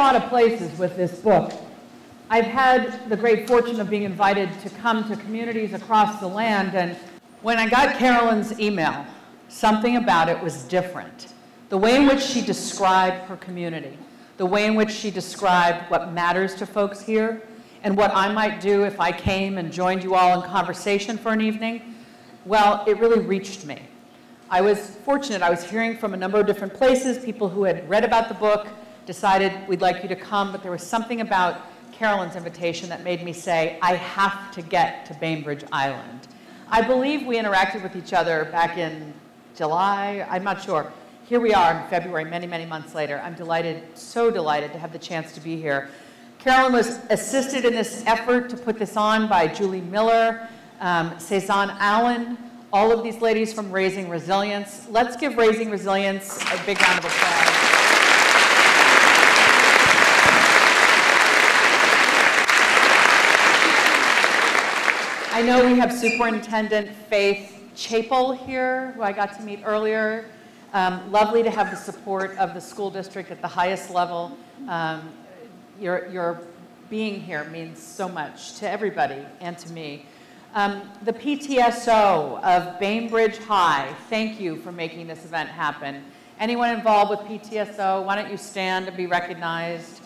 lot of places with this book. I've had the great fortune of being invited to come to communities across the land, and when I got Carolyn's email, something about it was different. The way in which she described her community, the way in which she described what matters to folks here, and what I might do if I came and joined you all in conversation for an evening, well, it really reached me. I was fortunate. I was hearing from a number of different places, people who had read about the book, decided we'd like you to come, but there was something about Carolyn's invitation that made me say, I have to get to Bainbridge Island. I believe we interacted with each other back in July, I'm not sure. Here we are in February, many, many months later. I'm delighted, so delighted to have the chance to be here. Carolyn was assisted in this effort to put this on by Julie Miller, Cezanne Allen, all of these ladies from Raising Resilience. Let's give Raising Resilience a big round of applause. I know we have Superintendent Faith Chapel here, who I got to meet earlier. Lovely to have the support of the school district at the highest level. Your being here means so much to everybody and to me. The PTSO of Bainbridge High, thank you for making this event happen. Anyone involved with PTSO, why don't you stand and be recognized?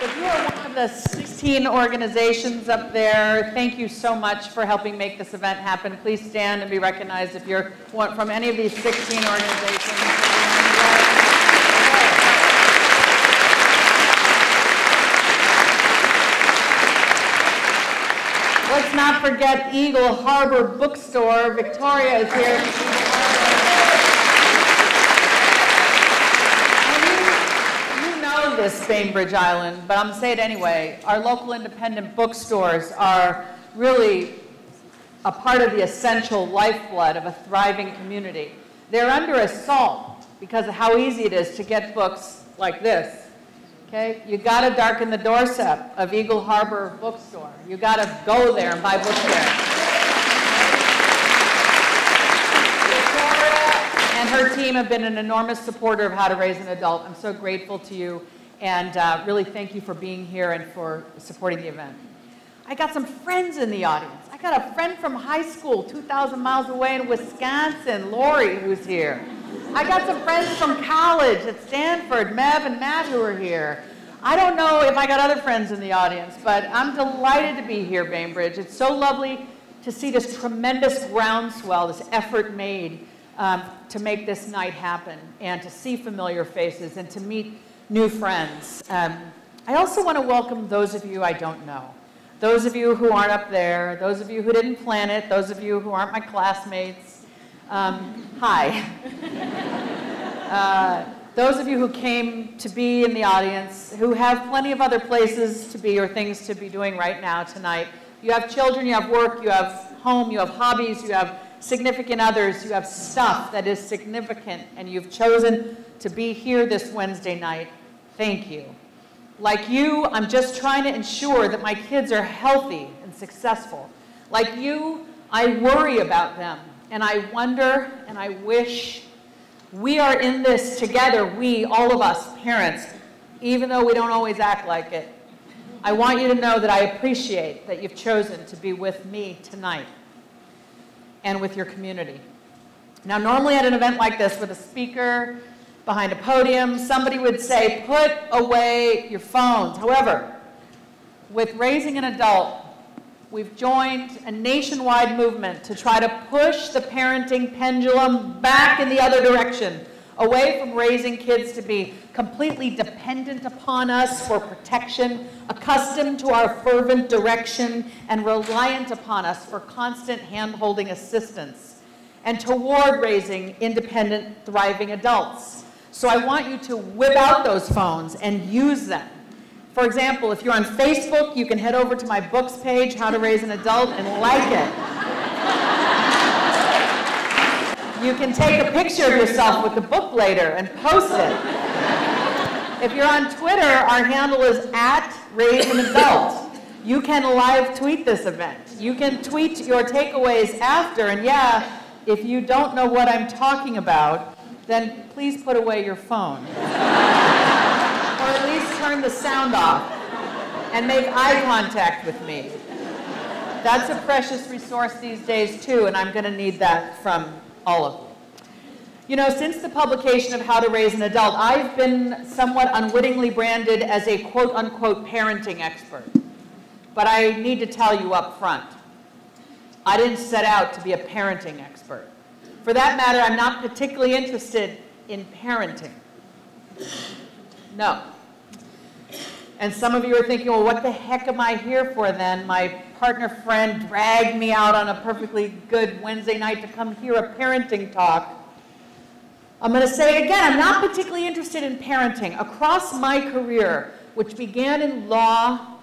If you are one of the 16 organizations up there, thank you so much for helping make this event happen. Please stand and be recognized if you're from any of these 16 organizations. Let's not forget Eagle Harbor Bookstore. Victoria is here. This Bainbridge Island, but I'm going to say it anyway. Our local independent bookstores are really a part of the essential lifeblood of a thriving community. They're under assault because of how easy it is to get books like this. Okay? You got to darken the doorstep of Eagle Harbor Bookstore. You got to go there and buy books there. Victoria and her team have been an enormous supporter of How to Raise an Adult. I'm so grateful to you. And really thank you for being here and for supporting the event. I got some friends in the audience. I got a friend from high school 2,000 miles away in Wisconsin, Lori, who's here. I got some friends from college at Stanford, Mev and Matt, who are here. I don't know if I got other friends in the audience, but I'm delighted to be here, Bainbridge. It's so lovely to see this tremendous groundswell, this effort made to make this night happen, and to see familiar faces and to meet new friends. I also want to welcome those of you I don't know. Those of you who aren't up there, those of you who didn't plan it, those of you who aren't my classmates. Hi. Those of you who came to be in the audience, who have plenty of other places to be or things to be doing right now tonight. You have children, you have work, you have home, you have hobbies, you have significant others, you have stuff that is significant, and you've chosen to be here this Wednesday night. Thank you. Like you, I'm just trying to ensure that my kids are healthy and successful. Like you, I worry about them, and I wonder and I wish. We are in this together, we, all of us, parents, even though we don't always act like it. I want you to know that I appreciate that you've chosen to be with me tonight and with your community. Now, normally at an event like this with a speaker behind a podium, somebody would say, put away your phones. However, with Raising an Adult, we've joined a nationwide movement to try to push the parenting pendulum back in the other direction, away from raising kids to be completely dependent upon us for protection, accustomed to our fervent direction, and reliant upon us for constant hand-holding assistance, and toward raising independent, thriving adults. So I want you to whip out those phones and use them. For example, if you're on Facebook, you can head over to my books page, How to Raise an Adult, and like it. You can take a picture of yourself with the book later and post it. If you're on Twitter, our handle is @RaiseAnAdult. You can live tweet this event. You can tweet your takeaways after, and yeah, if you don't know what I'm talking about, then please put away your phone. Or at least turn the sound off and make eye contact with me. That's a precious resource these days too, and I'm going to need that from all of you. You know, since the publication of How to Raise an Adult, I've been somewhat unwittingly branded as a quote-unquote parenting expert. But I need to tell you up front, I didn't set out to be a parenting expert. For that matter, I'm not particularly interested in parenting. No. And some of you are thinking, well, what the heck am I here for then? My partner friend dragged me out on a perfectly good Wednesday night to come hear a parenting talk. I'm going to say it again, I'm not particularly interested in parenting. Across my career, which began in law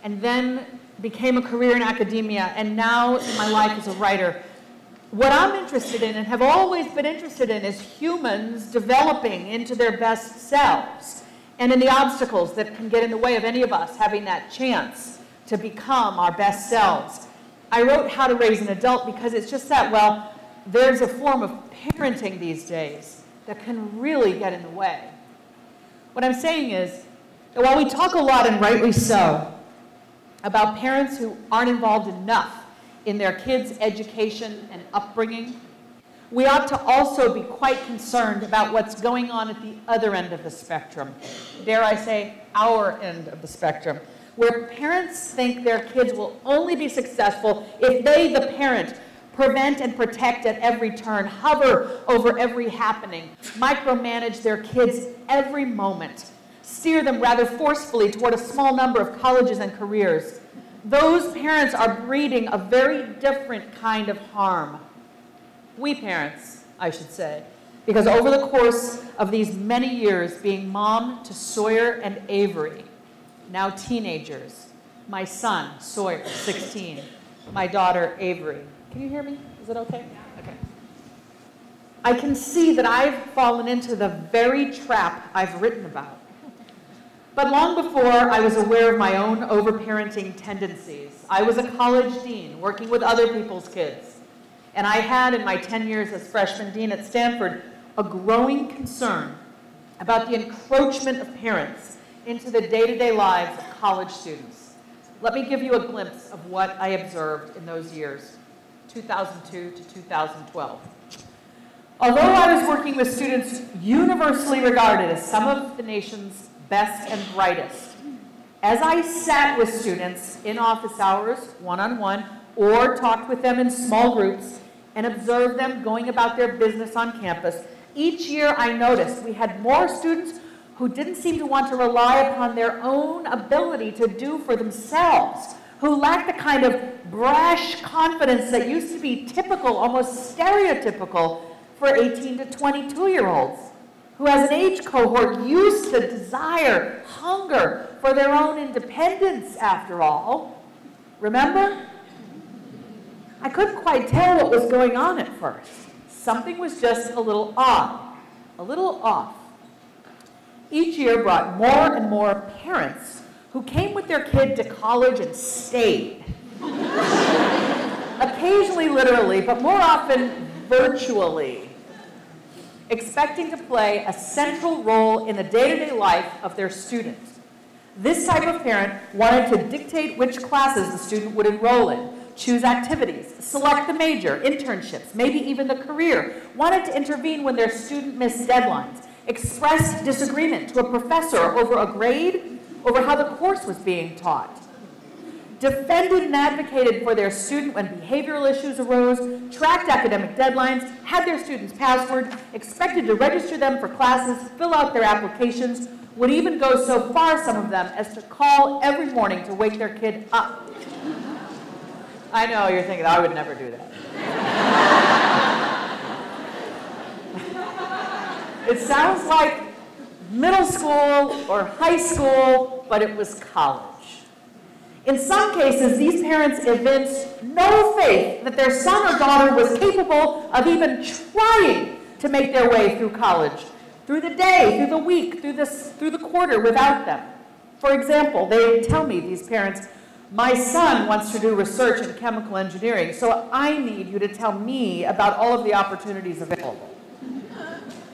and then became a career in academia, and now in my life as a writer, what I'm interested in and have always been interested in is humans developing into their best selves and in the obstacles that can get in the way of any of us having that chance to become our best selves. I wrote How to Raise an Adult because it's just that, well, there's a form of parenting these days that can really get in the way. What I'm saying is that while we talk a lot, and rightly so, about parents who aren't involved enough in their kids' education and upbringing, we ought to also be quite concerned about what's going on at the other end of the spectrum. Dare I say, our end of the spectrum, where parents think their kids will only be successful if they, the parent, prevent and protect at every turn, hover over every happening, micromanage their kids every moment, steer them rather forcefully toward a small number of colleges and careers. Those parents are breeding a very different kind of harm. We parents, I should say, because over the course of these many years being mom to Sawyer and Avery, now teenagers, my son, Sawyer, 16, my daughter, Avery. Can you hear me? Is it okay? Okay. I can see that I've fallen into the very trap I've written about. But long before I was aware of my own overparenting tendencies, I was a college dean working with other people's kids. And I had, in my 10 years as freshman dean at Stanford, a growing concern about the encroachment of parents into the day-to-day lives of college students. Let me give you a glimpse of what I observed in those years, 2002 to 2012. Although I was working with students universally regarded as some of the nation's best and brightest, as I sat with students in office hours, one-on-one, or talked with them in small groups and observed them going about their business on campus, each year I noticed we had more students who didn't seem to want to rely upon their own ability to do for themselves, who lacked the kind of brash confidence that used to be typical, almost stereotypical, for 18 to 22-year-olds, who as an age cohort used to desire, hunger for their own independence, after all. Remember? I couldn't quite tell what was going on at first. Something was just a little odd, a little off. Each year brought more and more parents who came with their kid to college and stayed. Occasionally literally, but more often virtually, expecting to play a central role in the day-to-day life of their student. This type of parent wanted to dictate which classes the student would enroll in, choose activities, select the major, internships, maybe even the career, wanted to intervene when their student missed deadlines, expressed disagreement to a professor over a grade, over how the course was being taught, defended and advocated for their student when behavioral issues arose, tracked academic deadlines, had their students' password, expected to register them for classes, fill out their applications, would even go so far, some of them, as to call every morning to wake their kid up. I know, you're thinking, I would never do that. It sounds like middle school or high school, but it was college. In some cases, these parents evinced no faith that their son or daughter was capable of even trying to make their way through college, through the day, through the week, through the quarter without them. For example, they tell me, these parents, My son wants to do research in chemical engineering, so I need you to tell me about all of the opportunities available.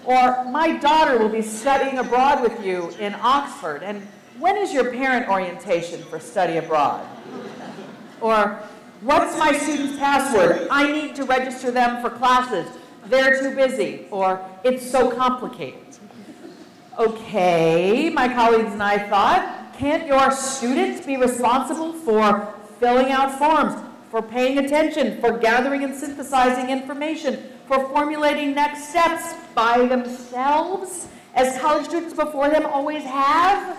Or, my daughter will be studying abroad with you in Oxford, and when is your parent orientation for study abroad? Or, what's my student's password? I need to register them for classes. They're too busy. Or, it's so complicated. Okay, my colleagues and I thought, can't your students be responsible for filling out forms, for paying attention, for gathering and synthesizing information, for formulating next steps by themselves, as college students before them always have?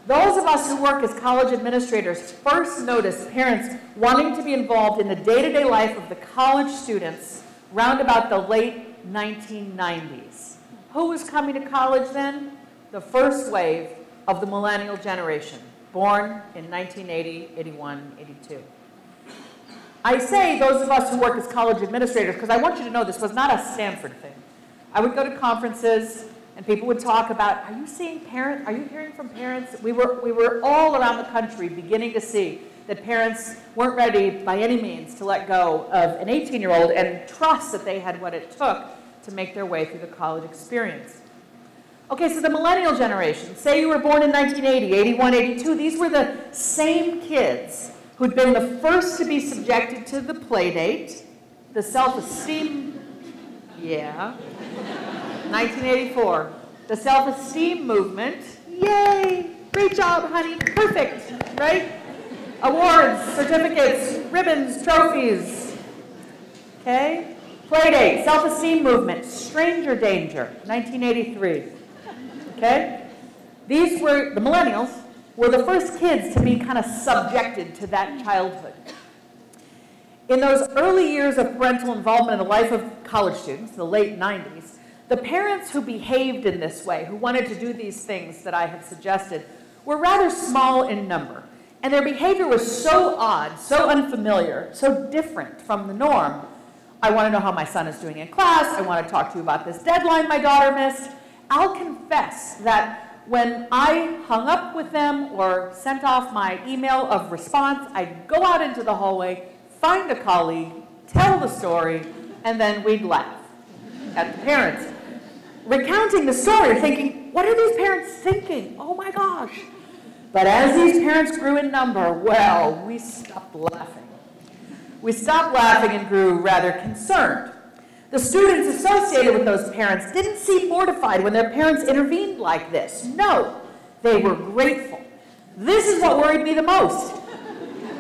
Those of us who work as college administrators first notice parents wanting to be involved in the day-to-day life of the college students round about the late 1990s. Who was coming to college then? The first wave of the Millennial Generation, born in 1980, 81, 82. I say those of us who work as college administrators because I want you to know this was not a Stanford thing. I would go to conferences and people would talk about, are you seeing parents, are you hearing from parents? We were all around the country beginning to see that parents weren't ready by any means to let go of an 18-year-old and trust that they had what it took to make their way through the college experience. Okay, so the Millennial Generation, say you were born in 1980, 81, 82, these were the same kids who'd been the first to be subjected to the play date, the self-esteem, 1984, the self-esteem movement, yay, great job, honey, perfect, right? Awards, certificates, ribbons, trophies, okay? Play date, self-esteem movement, stranger danger, 1983. Okay? These were, the millennials, were the first kids to be kind of subjected to that childhood. In those early years of parental involvement in the life of college students, the late 90s, the parents who behaved in this way, who wanted to do these things that I have suggested, were rather small in number. And their behavior was so odd, so unfamiliar, so different from the norm. I want to know how my son is doing in class. I want to talk to you about this deadline my daughter missed. I'll confess that when I hung up with them or sent off my email of response, I'd go out into the hallway, find a colleague, tell the story, and then we'd laugh at the parents. Recounting the story, thinking, what are these parents thinking? Oh my gosh. But as these parents grew in number, well, we stopped laughing. We stopped laughing and grew rather concerned. The students associated with those parents didn't seem mortified when their parents intervened like this. No, they were grateful. This is what worried me the most.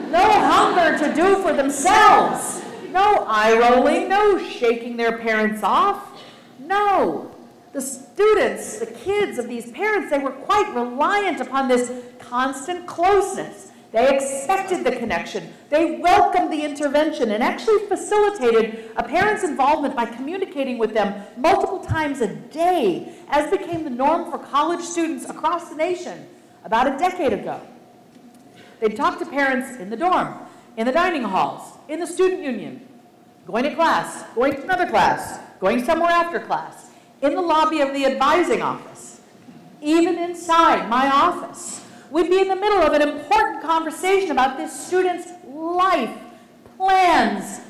No hunger to do for themselves. No eye-rolling, no shaking their parents off. No. The students, the kids of these parents, they were quite reliant upon this constant closeness. They expected the connection. They welcomed the intervention and actually facilitated a parent's involvement by communicating with them multiple times a day, as became the norm for college students across the nation about a decade ago. They'd talk to parents in the dorm, in the dining halls, in the student union, going to class, going to another class, going somewhere after class, in the lobby of the advising office, even inside my office. We'd be in the middle of an important conversation about this student's life, plans,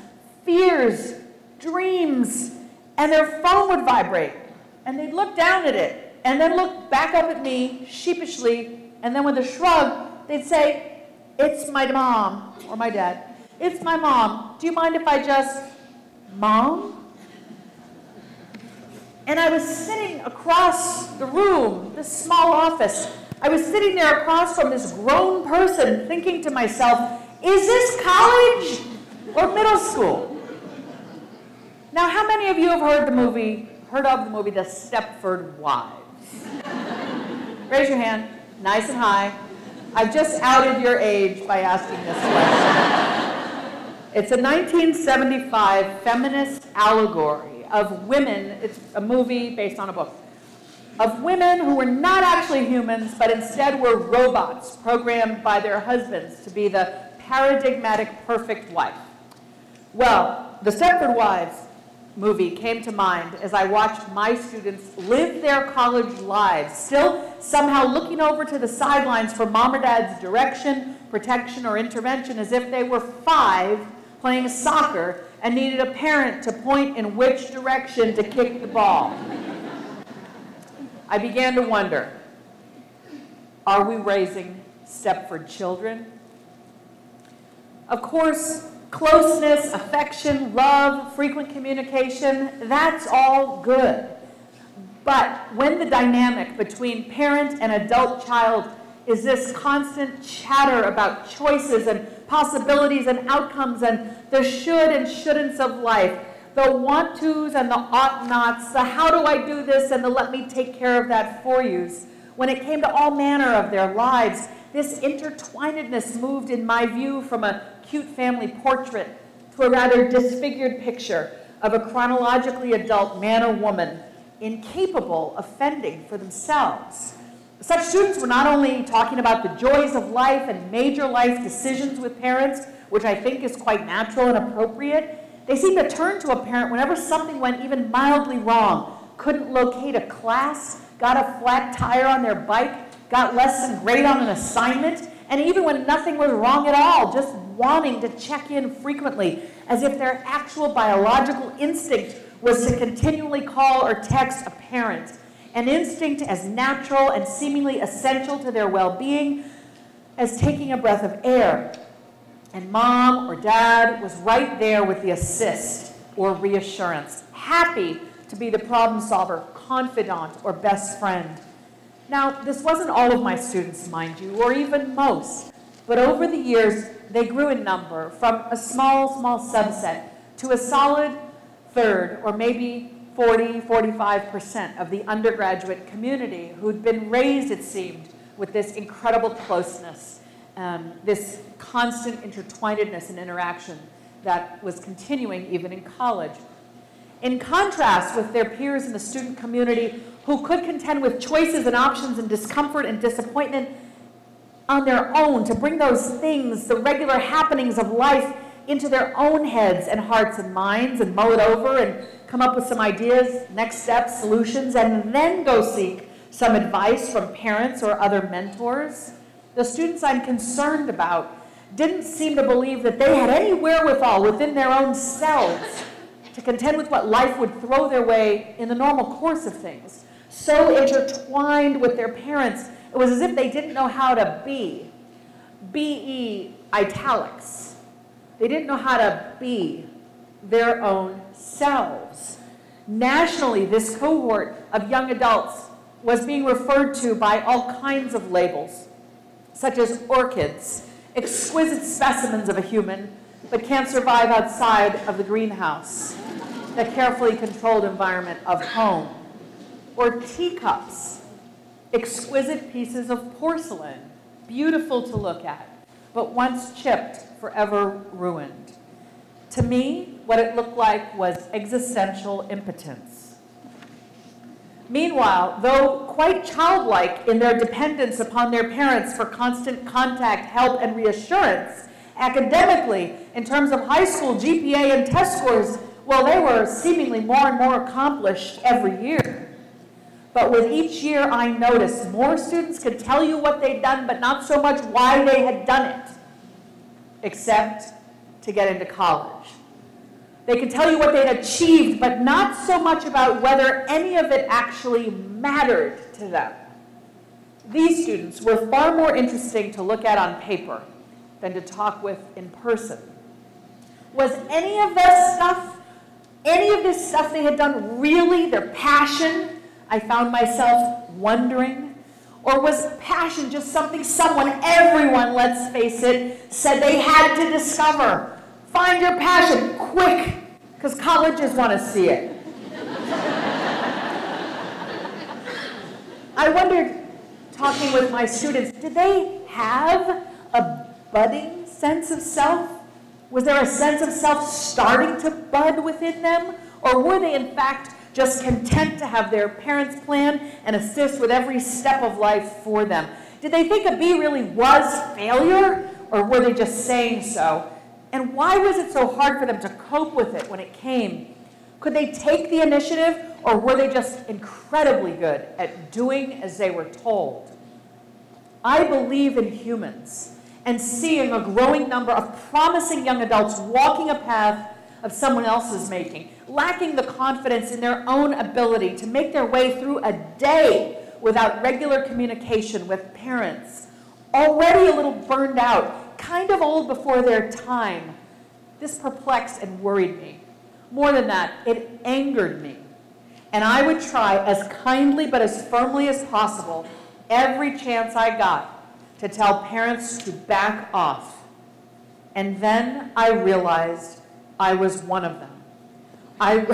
fears, dreams, and their phone would vibrate. And they'd look down at it, and then look back up at me sheepishly, and then with a shrug, they'd say, it's my mom, or my dad. It's my mom. Do you mind if I just, Mom? And I was sitting across the room, this small office. I was sitting there across from this grown person thinking to myself, is this college or middle school? Now, how many of you have heard of the movie The Stepford Wives? Raise your hand, nice and high. I've just outed your age by asking this question. It's a 1975 feminist allegory of women. It's a movie based on a book. Of women who were not actually humans, but instead were robots programmed by their husbands to be the paradigmatic perfect wife. Well, the Stepford Wives movie came to mind as I watched my students live their college lives, still somehow looking over to the sidelines for mom or dad's direction, protection, or intervention as if they were 5 playing soccer and needed a parent to point in which direction to kick the ball. I began to wonder, are we raising Stepford children? Of course, closeness, affection, love, frequent communication, that's all good. But when the dynamic between parent and adult child is this constant chatter about choices and possibilities and outcomes and the should and shouldn'ts of life, the want-tos and the ought-nots, the how do I do this and the let me take care of that for yous, when it came to all manner of their lives, this intertwinedness moved, in my view, from a cute family portrait to a rather disfigured picture of a chronologically adult man or woman incapable of fending for themselves. Such students were not only talking about the joys of life and major life decisions with parents, which I think is quite natural and appropriate. They seemed to turn to a parent whenever something went even mildly wrong, couldn't locate a class, got a flat tire on their bike, got less than great on an assignment, and even when nothing was wrong at all, just wanting to check in frequently, as if their actual biological instinct was to continually call or text a parent, an instinct as natural and seemingly essential to their well-being as taking a breath of air. And mom or dad was right there with the assist or reassurance, happy to be the problem solver, confidant, or best friend. Now, this wasn't all of my students, mind you, or even most, but over the years, they grew in number from a small subset to a solid third, or maybe 45% of the undergraduate community who'd been raised, it seemed, with this incredible closeness, this constant intertwinedness and interaction that was continuing even in college. In contrast with their peers in the student community who could contend with choices and options and discomfort and disappointment on their own to bring those things, the regular happenings of life, into their own heads and hearts and minds and mull it over and come up with some ideas, next steps, solutions, and then go seek some advice from parents or other mentors. The students I'm concerned about didn't seem to believe that they had any wherewithal within their own selves to contend with what life would throw their way in the normal course of things. So intertwined with their parents, it was as if they didn't know how to be. B-E italics. They didn't know how to be their own selves. Nationally, this cohort of young adults was being referred to by all kinds of labels, such as orchids, exquisite specimens of a human, but can't survive outside of the greenhouse, the carefully controlled environment of home. Or teacups, exquisite pieces of porcelain, beautiful to look at, but once chipped, forever ruined. To me, what it looked like was existential impotence. Meanwhile, though quite childlike in their dependence upon their parents for constant contact, help, and reassurance, academically, in terms of high school GPA and test scores, well, they were seemingly more and more accomplished every year. But with each year, I noticed more students could tell you what they'd done, but not so much why they had done it, except to get into college. They could tell you what they'd achieved, but not so much about whether any of it actually mattered to them. These students were far more interesting to look at on paper than to talk with in person. Was any of this stuff they had done really their passion? I found myself wondering. Or was passion just something everyone, let's face it, said they had to discover? Find your passion, quick, because colleges want to see it. I wondered, talking with my students, did they have a budding sense of self? Was there a sense of self starting to bud within them? Or were they, in fact, just content to have their parents plan and assist with every step of life for them? Did they think a B really was failure, or were they just saying so? And why was it so hard for them to cope with it when it came Could they take the initiative, or were they just incredibly good at doing as they were told? I believe in humans and seeing a growing number of promising young adults walking a path of someone else's making, lacking the confidence in their own ability to make their way through a day without regular communication with parents, already a little burned out, kind of old before their time. This perplexed and worried me. More than that, it angered me. And I would try as kindly but as firmly as possible every chance I got to tell parents to back off. And then I realized I was one of them. I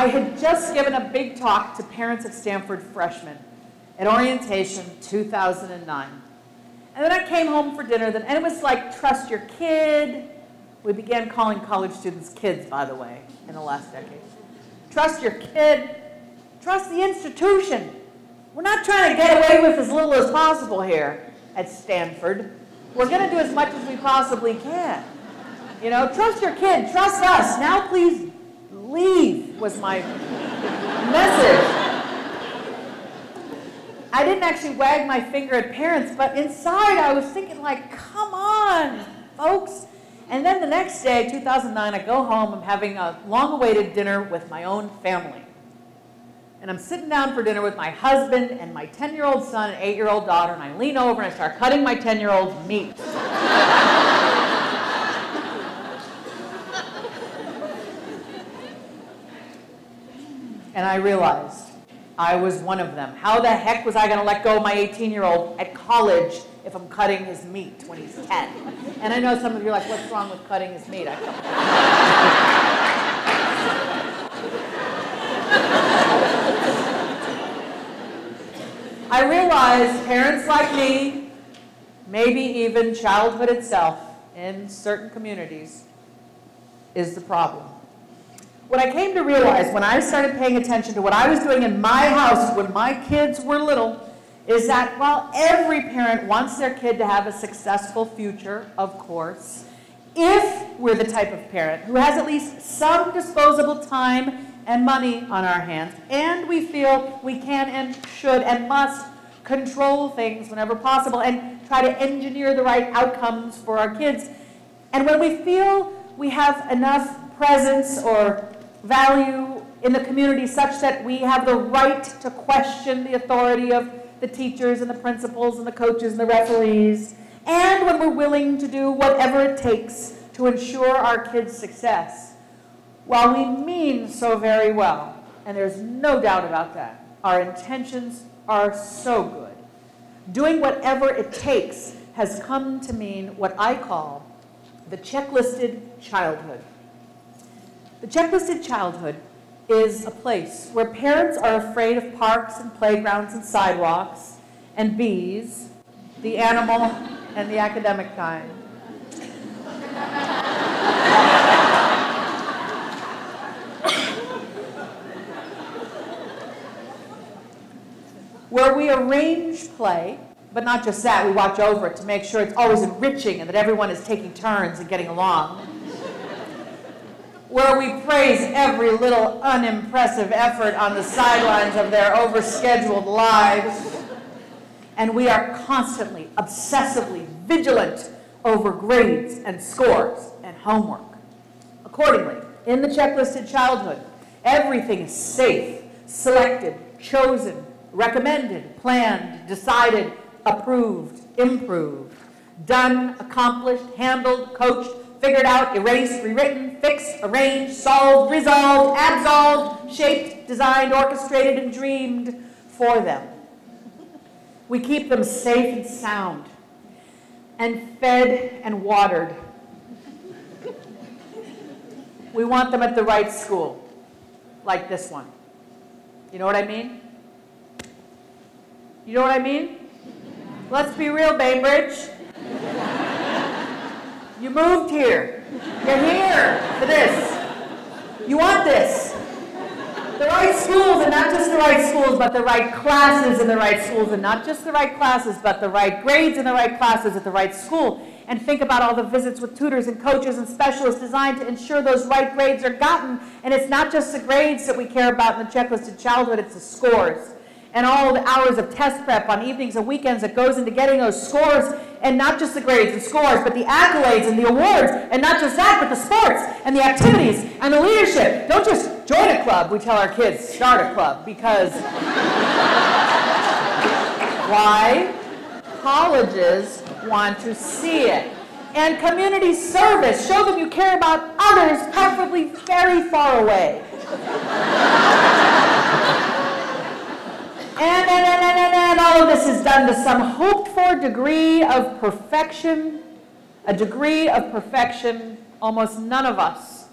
had just given a big talk to parents of Stanford Freshmen at orientation 2009. And then I came home for dinner, and it was like, trust your kid. We began calling college students kids, by the way, in the last decade. Trust your kid. Trust the institution. We're not trying to get away with as little as possible here at Stanford. We're going to do as much as we possibly can. You know, trust your kid. Trust us. Now please leave was my message. I didn't actually wag my finger at parents, but inside I was thinking like, come on, folks. And then the next day, 2009, I go home. I'm having a long-awaited dinner with my own family. And I'm sitting down for dinner with my husband and my 10-year-old son and 8-year-old daughter, and I lean over and I start cutting my 10-year-old's meat. And I realized I was one of them. How the heck was I going to let go of my 18-year-old at college if I'm cutting his meat when he's 10? And I know some of you are like, what's wrong with cutting his meat? I realize parents like me, maybe even childhood itself in certain communities, is the problem. What I came to realize when I started paying attention to what I was doing in my house when my kids were little is that while every parent wants their kid to have a successful future, of course, if we're the type of parent who has at least some disposable time and money on our hands, and we feel we can and should and must control things whenever possible and try to engineer the right outcomes for our kids, and when we feel we have enough presence or value in the community such that we have the right to question the authority of the teachers and the principals and the coaches and the referees, and when we're willing to do whatever it takes to ensure our kids' success, while we mean so very well, and there's no doubt about that, our intentions are so good, doing whatever it takes has come to mean what I call the checklisted childhood. The checklisted childhood is a place where parents are afraid of parks and playgrounds and sidewalks and bees, the animal and the academic kind. Where we arrange play, but not just that, we watch over it to make sure it's always enriching and that everyone is taking turns and getting along. Where we praise every little unimpressive effort on the sidelines of their overscheduled lives. And we are constantly, obsessively vigilant over grades and scores and homework. Accordingly, in the checklisted childhood, everything is safe, selected, chosen, recommended, planned, decided, approved, improved, done, accomplished, handled, coached, figured out, erased, rewritten, fixed, arranged, solved, resolved, absolved, shaped, designed, orchestrated, and dreamed for them. We keep them safe and sound, and fed and watered. We want them at the right school, like this one. You know what I mean? You know what I mean? Let's be real, Bainbridge. You moved here. You're here for this. You want this. The right schools, and not just the right schools, but the right classes in the right schools, and not just the right classes, but the right grades in the right classes at the right school. And think about all the visits with tutors and coaches and specialists designed to ensure those right grades are gotten. And it's not just the grades that we care about in the checklisted childhood, it's the scores. And all the hours of test prep on evenings and weekends that goes into getting those scores, and not just the grades and scores, but the accolades and the awards, and not just that, but the sports and the activities and the leadership. Don't just join a club, we tell our kids, start a club, because why? Colleges want to see it. And community service, show them you care about others, preferably very far away. And all of this is done to some hoped-for degree of perfection, a degree of perfection almost none of us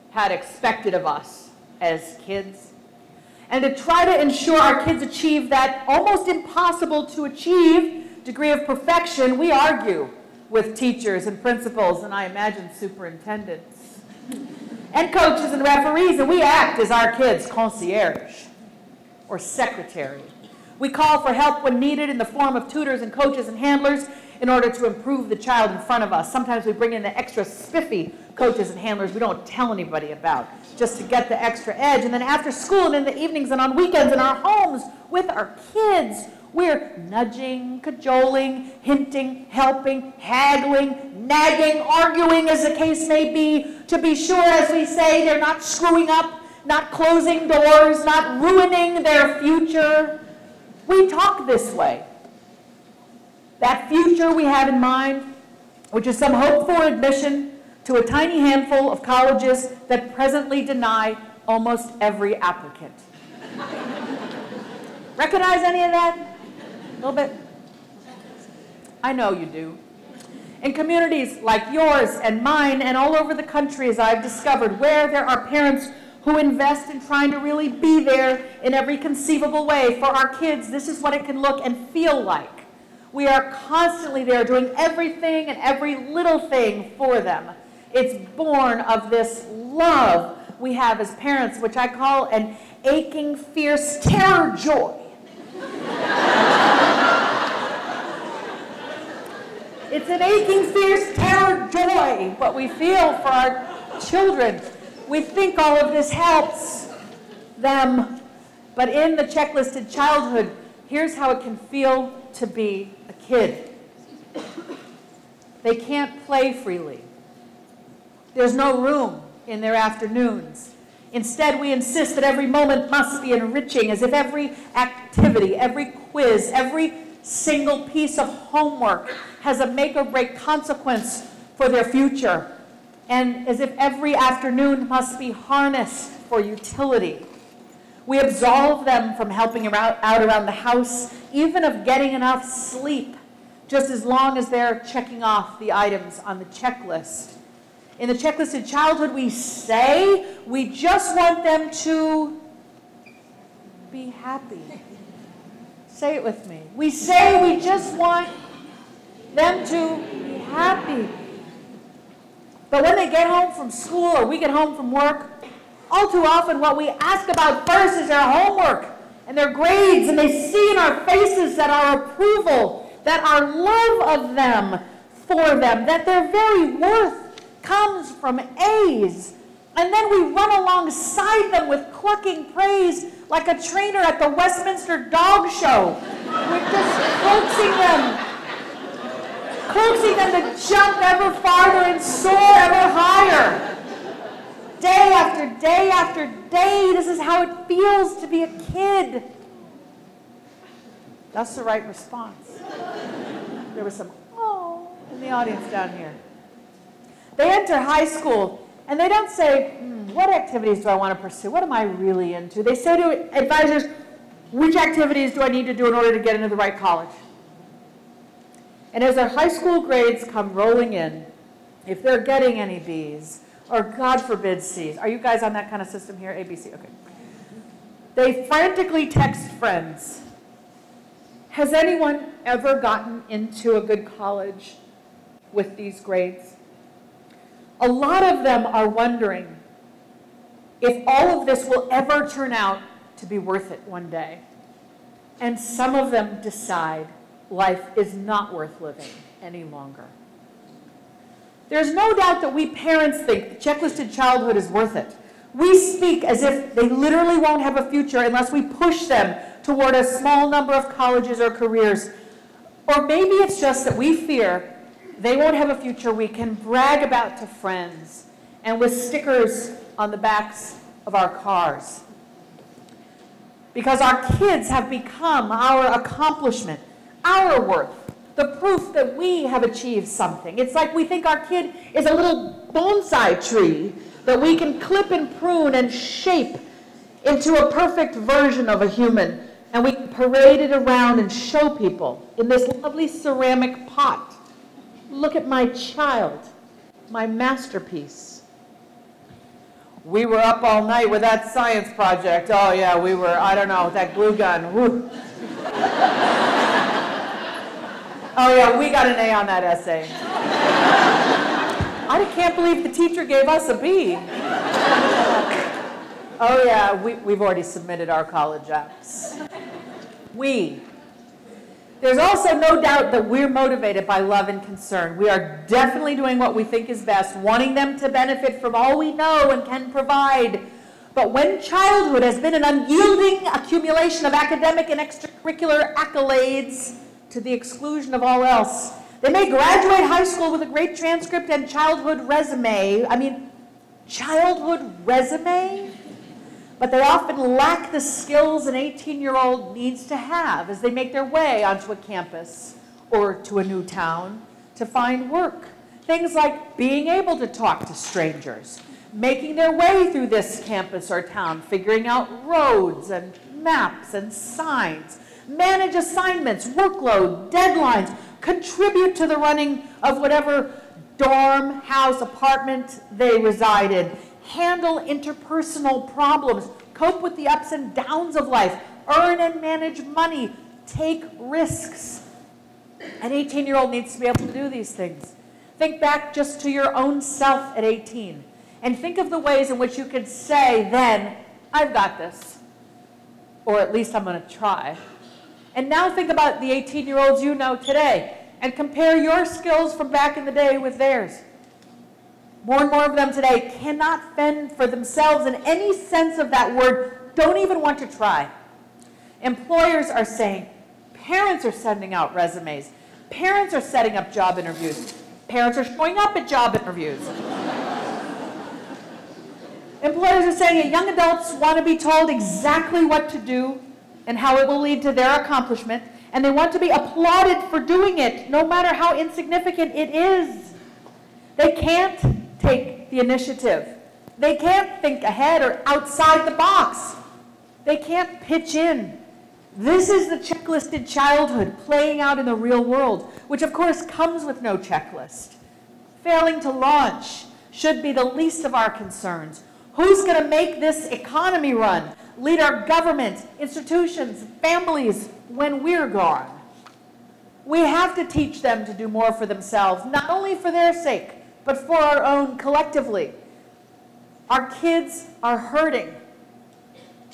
had expected of us as kids. And to try to ensure our kids achieve that almost impossible to achieve degree of perfection, we argue with teachers and principals, and I imagine superintendents, and coaches and referees, and we act as our kids' concierge or secretary. We call for help when needed in the form of tutors and coaches and handlers in order to improve the child in front of us. Sometimes we bring in the extra spiffy coaches and handlers we don't tell anybody about, just to get the extra edge. And then after school and in the evenings and on weekends in our homes with our kids, we're nudging, cajoling, hinting, helping, haggling, nagging, arguing as the case may be, to be sure, as we say, they're not screwing up, not closing doors, not ruining their future. We talk this way. That future we have in mind, which is some hope for admission to a tiny handful of colleges that presently deny almost every applicant. Recognize any of that? A little bit? I know you do. In communities like yours and mine and all over the country, as I've discovered, where there are parents who invest in trying to really be there in every conceivable way for our kids, this is what it can look and feel like. We are constantly there doing everything and every little thing for them. It's born of this love we have as parents, which I call an aching, fierce terror joy. It's an aching, fierce terror joy, what we feel for our children. We think all of this helps them, but in the checklisted childhood, here's how it can feel to be a kid. They can't play freely. There's no room in their afternoons. Instead, we insist that every moment must be enriching, as if every activity, every quiz, every single piece of homework has a make or break consequence for their future, and as if every afternoon must be harnessed for utility. We absolve them from helping out around the house, even of getting enough sleep, just as long as they're checking off the items on the checklist. In the checklisted childhood, we say we just want them to be happy. Say it with me. We say we just want them to be happy. But when they get home from school or we get home from work, all too often what we ask about first is their homework and their grades, and they see in our faces that our approval, that our love of them, for them, that their very worth comes from A's. And then we run alongside them with clucking praise like a trainer at the Westminster Dog Show. We're just coaxing them to jump ever farther and soar ever higher. Day after day after day, this is how it feels to be a kid. That's the right response. There was some oh in the audience down here. They enter high school and they don't say, what activities do I want to pursue? What am I really into? They say to advisors, which activities do I need to do in order to get into the right college? And as their high school grades come rolling in, if they're getting any B's, or God forbid C's, are you guys on that kind of system here, A, B, C? Okay. They frantically text friends. Has anyone ever gotten into a good college with these grades? A lot of them are wondering, if all of this will ever turn out to be worth it one day. And some of them decide life is not worth living any longer. There's no doubt that we parents think checklisted childhood is worth it. We speak as if they literally won't have a future unless we push them toward a small number of colleges or careers. Or maybe it's just that we fear they won't have a future we can brag about to friends and with stickers on the backs of our cars. Because our kids have become our accomplishment, our worth, the proof that we have achieved something. It's like we think our kid is a little bonsai tree that we can clip and prune and shape into a perfect version of a human, and we can parade it around and show people in this lovely ceramic pot. Look at my child, my masterpiece. We were up all night with that science project. Oh yeah, we were, I don't know, that glue gun. Woo. Oh yeah, we got an A on that essay. I can't believe the teacher gave us a B. Oh yeah, we've already submitted our college apps. There's also no doubt that we're motivated by love and concern. We are definitely doing what we think is best, wanting them to benefit from all we know and can provide. But when childhood has been an unyielding accumulation of academic and extracurricular accolades to the exclusion of all else, they may graduate high school with a great transcript and childhood resume. Childhood resume? But they often lack the skills an 18-year-old needs to have as they make their way onto a campus or to a new town to find work. Things like being able to talk to strangers, making their way through this campus or town, figuring out roads and maps and signs, manage assignments, workload, deadlines, contribute to the running of whatever dorm, house, apartment they reside in, handle interpersonal problems, cope with the ups and downs of life, earn and manage money, take risks. An 18-year-old needs to be able to do these things. Think back just to your own self at 18 and think of the ways in which you could say then, I've got this, or at least I'm going to try. And now think about the 18-year-olds you know today and compare your skills from back in the day with theirs. More and more of them today cannot fend for themselves in any sense of that word, don't even want to try. Employers are saying, parents are sending out resumes, parents are setting up job interviews, parents are showing up at job interviews. Employers are saying that young adults want to be told exactly what to do and how it will lead to their accomplishment, and they want to be applauded for doing it, no matter how insignificant it is. They can't take the initiative. They can't think ahead or outside the box. They can't pitch in. This is the checklisted childhood playing out in the real world, which of course comes with no checklist. Failing to launch should be the least of our concerns. Who's going to make this economy run, lead our government, institutions, families when we're gone? We have to teach them to do more for themselves, not only for their sake, but for our own collectively. Our kids are hurting,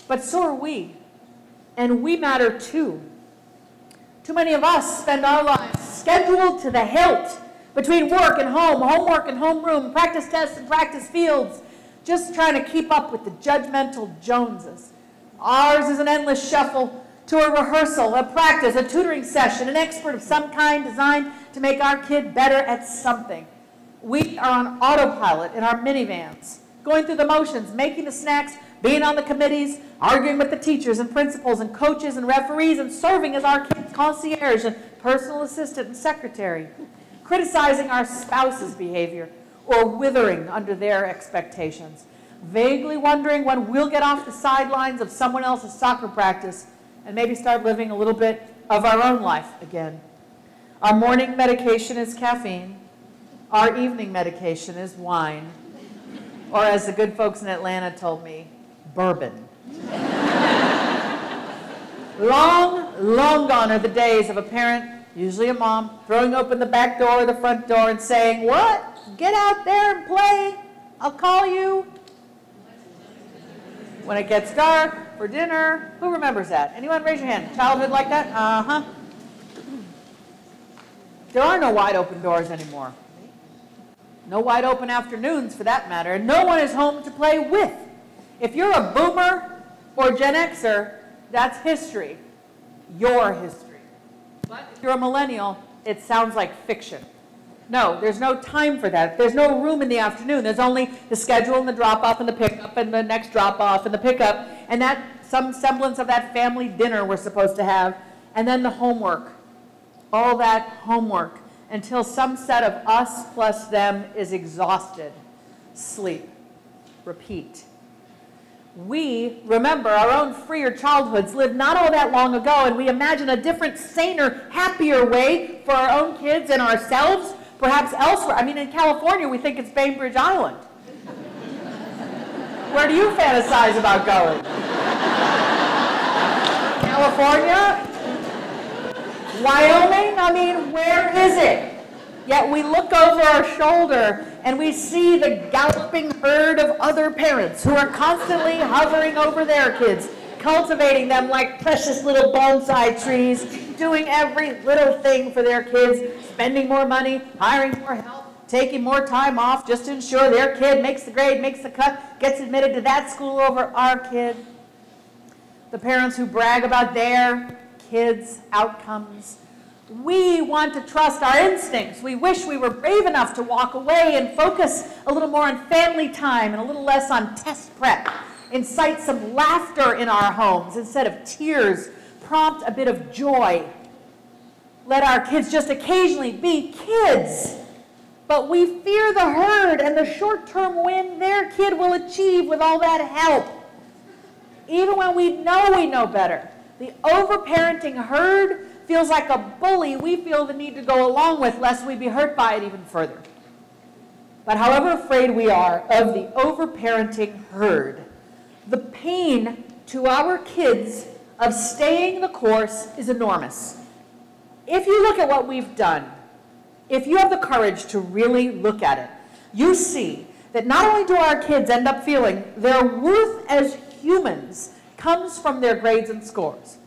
but so are we, and we matter too. Too many of us spend our lives scheduled to the hilt between work and home, homework and homeroom, practice tests and practice fields, just trying to keep up with the judgmental Joneses. Ours is an endless shuffle to a rehearsal, a practice, a tutoring session, an expert of some kind designed to make our kid better at something. We are on autopilot in our minivans, going through the motions, making the snacks, being on the committees, arguing with the teachers and principals and coaches and referees, and serving as our kids' concierge and personal assistant and secretary, criticizing our spouse's behavior or withering under their expectations, vaguely wondering when we'll get off the sidelines of someone else's soccer practice and maybe start living a little bit of our own life again. Our morning medication is caffeine. Our evening medication is wine, or as the good folks in Atlanta told me, bourbon. Long, long gone are the days of a parent, usually a mom, throwing open the back door or the front door and saying, "What? Get out there and play. I'll call you." when it gets dark, for dinner. Who remembers that? Anyone raise your hand? Childhood like that? Uh-huh. There are no wide open doors anymore. No wide open afternoons for that matter. And no one is home to play with. If you're a boomer or Gen Xer, that's history. Your history. But if you're a millennial, it sounds like fiction. No, there's no time for that. There's no room in the afternoon. There's only the schedule and the drop-off and the pickup and the next drop-off and the pickup, and that some semblance of that family dinner we're supposed to have, and then the homework. All that homework until some set of us plus them is exhausted. Sleep. Repeat. We remember our own freer childhoods lived not all that long ago, and we imagine a different, saner, happier way for our own kids and ourselves, perhaps elsewhere. I mean, in California, we think it's Bainbridge Island. Where do you fantasize about going? California? Wyoming? I mean, where is it? Yet we look over our shoulder and we see the galloping herd of other parents who are constantly hovering over their kids, cultivating them like precious little bonsai trees, doing every little thing for their kids, spending more money, hiring more help, taking more time off just to ensure their kid makes the grade, makes the cut, gets admitted to that school over our kid. The parents who brag about their kids' outcomes. We want to trust our instincts. We wish we were brave enough to walk away and focus a little more on family time and a little less on test prep. Incite some laughter in our homes instead of tears. Prompt a bit of joy. Let our kids just occasionally be kids. But we fear the herd and the short-term win their kid will achieve with all that help. Even when we know better. The overparenting herd feels like a bully we feel the need to go along with lest we be hurt by it even further. But however afraid we are of the overparenting herd, the pain to our kids of staying the course is enormous. If you look at what we've done, if you have the courage to really look at it, you see that not only do our kids end up feeling their worth as humans comes from their grades and scores,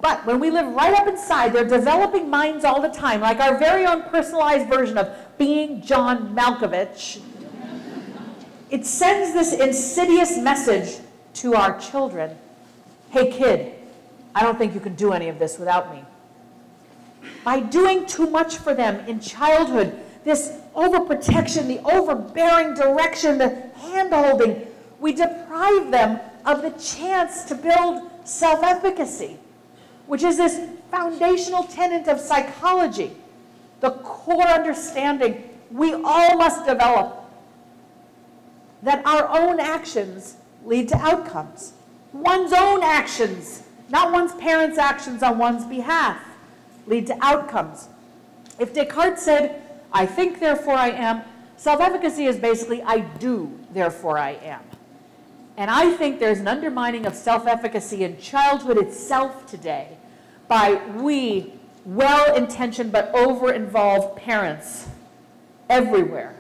but when we live right up inside their developing minds all the time, like our very own personalized version of being John Malkovich, it sends this insidious message to our children. Hey kid, I don't think you can do any of this without me. By doing too much for them in childhood, this overprotection, the overbearing direction, the hand-holding, we deprive them of the chance to build self-efficacy, which is this foundational tenet of psychology, the core understanding we all must develop, that our own actions lead to outcomes. One's own actions, not one's parents' actions on one's behalf, lead to outcomes. If Descartes said, I think, therefore I am, self-efficacy is basically, I do, therefore I am. And I think there's an undermining of self-efficacy in childhood itself today by we well-intentioned but over-involved parents everywhere.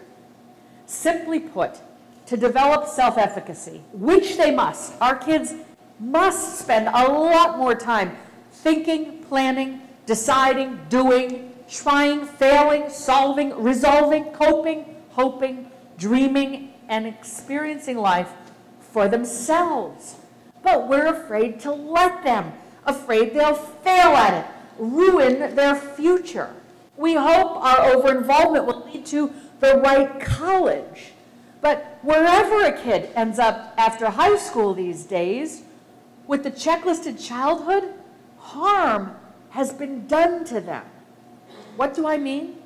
Simply put, to develop self-efficacy, which they must, our kids must spend a lot more time thinking, planning, deciding, doing, trying, failing, solving, resolving, coping, hoping, dreaming, and experiencing life for themselves. But we're afraid to let them, afraid they'll fail at it, ruin their future. We hope our over-involvement will lead to the right college. But wherever a kid ends up after high school these days, with the checklisted childhood, harm has been done to them. What do I mean?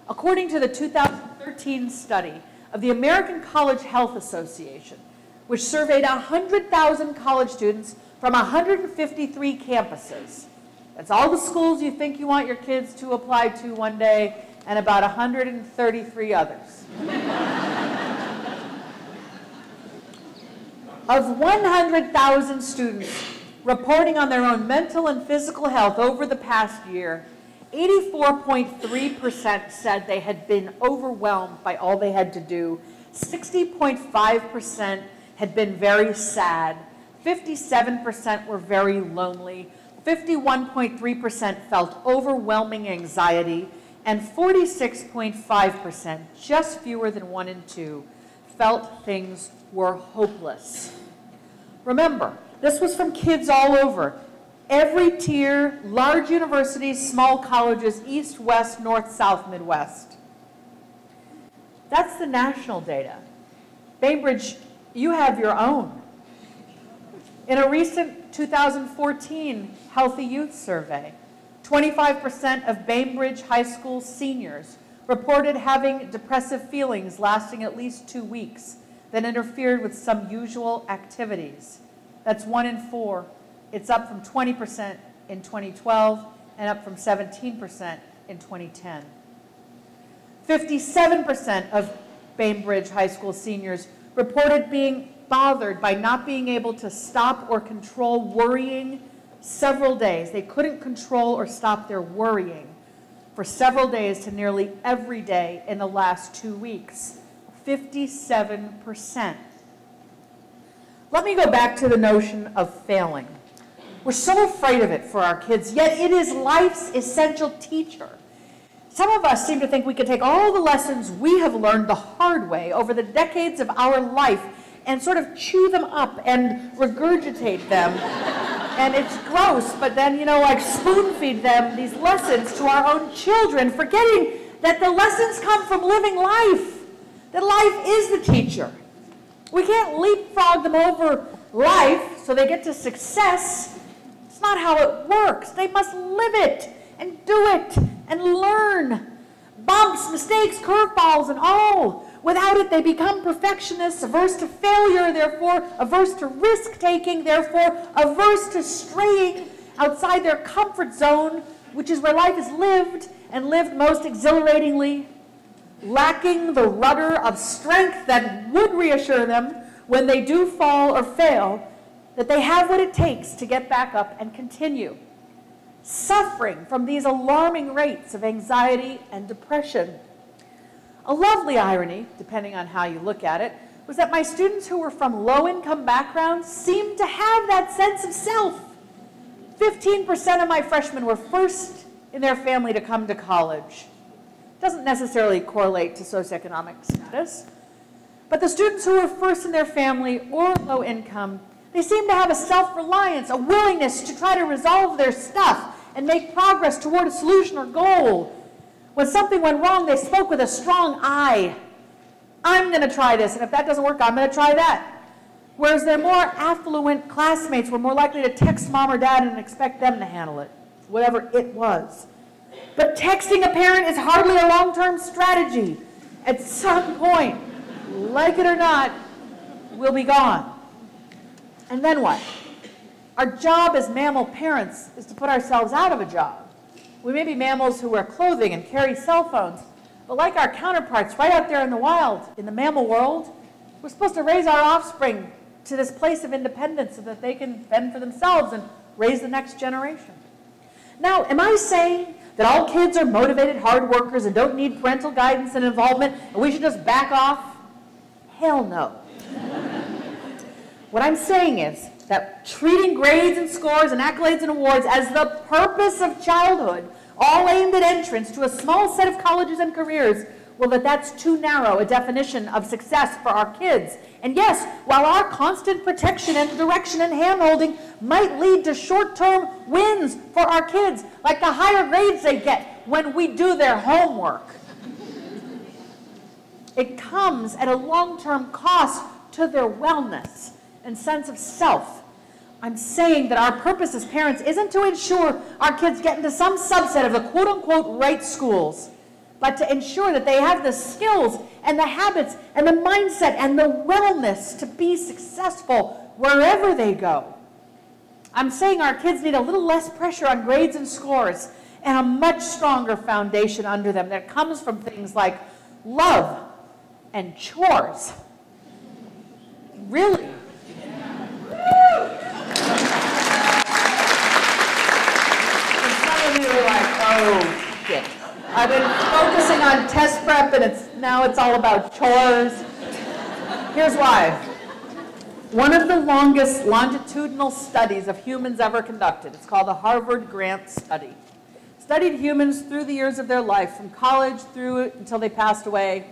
According to the 2013 study of the American College Health Association, which surveyed 100,000 college students from 153 campuses. That's all the schools you think you want your kids to apply to one day, and about 133 others. Of 100,000 students reporting on their own mental and physical health over the past year, 84.3% said they had been overwhelmed by all they had to do. 60.5% had been very sad. 57% were very lonely. 51.3% felt overwhelming anxiety. And 46.5%, just fewer than 1 in 2, felt things were hopeless. Remember, this was from kids all over. Every tier, large universities, small colleges, East, West, North, South, Midwest. That's the national data. Bainbridge, you have your own. In a recent 2014 Healthy Youth Survey, 25% of Bainbridge High School seniors reported having depressive feelings lasting at least 2 weeks that interfered with some usual activities. That's 1 in 4. It's up from 20% in 2012 and up from 17% in 2010. 57% of Bainbridge High School seniors reported being bothered by not being able to stop or control worrying several days. They couldn't control or stop their worrying for several days to nearly every day in the last 2 weeks. 57%. Let me go back to the notion of failing. We're so afraid of it for our kids, yet it is life's essential teacher. Some of us seem to think we could take all the lessons we have learned the hard way over the decades of our life and sort of chew them up and regurgitate them. And it's gross, but then, you know, like spoon feed them these lessons to our own children, forgetting that the lessons come from living life, that life is the teacher. We can't leapfrog them over life so they get to success. It's not how it works. They must live it and do it and learn. Bumps, mistakes, curveballs, and all. Without it, they become perfectionists, averse to failure, therefore averse to risk-taking, therefore averse to straying outside their comfort zone, which is where life is lived, and lived most exhilaratingly, lacking the rudder of strength that would reassure them when they do fall or fail, that they have what it takes to get back up and continue. Suffering from these alarming rates of anxiety and depression. A lovely irony, depending on how you look at it, was that my students who were from low-income backgrounds seemed to have that sense of self. 15% of my freshmen were first in their family to come to college. Doesn't necessarily correlate to socioeconomic status. But the students who were first in their family or low income, they seemed to have a self-reliance, a willingness to try to resolve their stuff and make progress toward a solution or goal. When something went wrong, they spoke with a strong I. I'm going to try this, and if that doesn't work, I'm going to try that. Whereas their more affluent classmates were more likely to text mom or dad and expect them to handle it, whatever it was. But texting a parent is hardly a long-term strategy. At some point, like it or not, we'll be gone. And then what? Our job as mammal parents is to put ourselves out of a job. We may be mammals who wear clothing and carry cell phones, but like our counterparts right out there in the wild, in the mammal world, we're supposed to raise our offspring to this place of independence so that they can fend for themselves and raise the next generation. Now, am I saying that all kids are motivated hard workers and don't need parental guidance and involvement, and we should just back off? Hell no. What I'm saying is that treating grades and scores and accolades and awards as the purpose of childhood, all aimed at entrance to a small set of colleges and careers, well, that's too narrow a definition of success for our kids. And yes, while our constant protection and direction and hand-holding might lead to short-term wins for our kids, like the higher grades they get when we do their homework, it comes at a long-term cost to their wellness and sense of self. I'm saying that our purpose as parents isn't to ensure our kids get into some subset of the quote-unquote right schools, but to ensure that they have the skills and the habits and the mindset and the wellness to be successful wherever they go. I'm saying our kids need a little less pressure on grades and scores and a much stronger foundation under them that comes from things like love and chores. Really? Some of you are like, oh, shit. I've been focusing on test prep, and now it's all about chores. Here's why. One of the longest longitudinal studies of humans ever conducted. It's called the Harvard Grant Study. Studied humans through the years of their life, from college through until they passed away.